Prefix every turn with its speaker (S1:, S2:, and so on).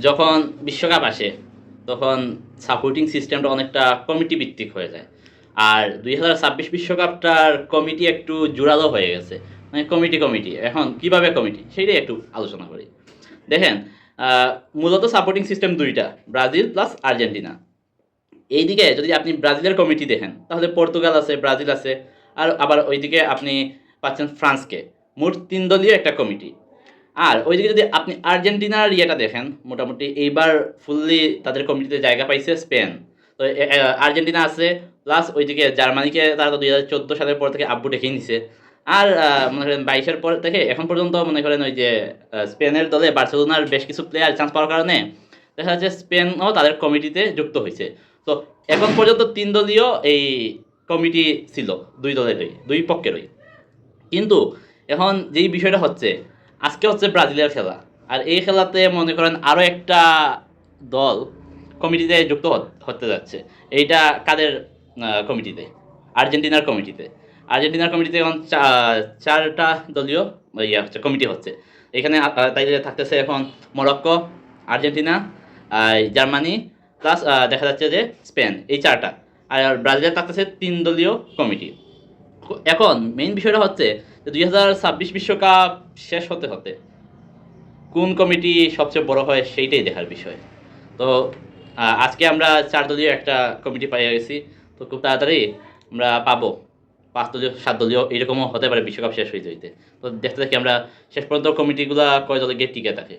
S1: যখন বিশ্বকাপ আসে তখন সাপোর্টিং সিস্টেমটা অনেকটা কমিটি ভিত্তিক হয়ে যায়। আর 2026 বিশ্বকাপটার কমিটি একটু জোরালো হয়ে গেছে, মানে কমিটি কমিটি এখন কিভাবে কমিটি সেইটাই একটু আলোচনা করি। দেখেন, মূলত সাপোর্টিং সিস্টেম দুইটা, ব্রাজিল প্লাস আর্জেন্টিনা। এইদিকে যদি আপনি ব্রাজিলের কমিটি দেখেন তাহলে পর্তুগাল আছে, ব্রাজিল আছে, আর আবার ওইদিকে আপনি পাচ্ছেন ফ্রান্সকে। মোট ৩ দলীয় একটা কমিটি। আর ওইদিকে যদি আপনি আর্জেন্টিনার ইয়েটা দেখেন, মোটামুটি এইবার ফুললি তাদের কমিটিতে জায়গা পাইছে স্পেন। তো আর্জেন্টিনা আছে, প্লাস ওইদিকে জার্মানিকে তারা তো 2014 সালের পর থেকে আব্বু ডেকেই নিছে। আর মনে করেন 22-এর পর থেকে এখন পর্যন্ত মনে করেন ওই যে স্পেনের দলে বার্সেলোনার বেশ কিছু প্লেয়ার চান্স পাওয়ার কারণে দেখা যাচ্ছে স্পেনও তাদের কমিটিতে যুক্ত হয়েছে। তো এখন পর্যন্ত ৩ দলীয় এই কমিটি ছিল, ২ দলেরই, ২ পক্ষেরই। কিন্তু এখন যেই বিষয়টা হচ্ছে, আজকে হচ্ছে ব্রাজিলের খেলা। আর এই খেলাতে মনে করেন আরও একটা দল কমিটিতে যুক্ত হতে যাচ্ছে। এইটা কাদের কমিটিতে? আর্জেন্টিনার কমিটিতে। আর্জেন্টিনার কমিটিতে এখন 4টা দলীয় ইয়ে হচ্ছে, কমিটি হচ্ছে। এখানে তাইলে থাকতেছে এখন মরক্কো, আর্জেন্টিনা, জার্মানি, প্লাস দেখা যাচ্ছে যে স্পেন, এই 4টা। আর ব্রাজিলের থাকতেছে 3 দলীয় কমিটি। এখন মেইন বিষয়টা হচ্ছে যে 2026 বিশ্বকাপ শেষ হতে হতে কোন কমিটি সবচেয়ে বড় হয় সেইটাই দেখার বিষয়। তো আজকে আমরা 4 দলীয় একটা কমিটি পেয়ে গেছি। তো খুব তাড়াতাড়ি আমরা পাবো 5 দলীয়, 7 দলীয়, এরকমও হতে পারে বিশ্বকাপ শেষ হইতে হইতে। তো দেখতে থাকি আমরা শেষ পর্যন্ত কমিটিগুলা কয় দলে গিয়ে টিকে থাকে।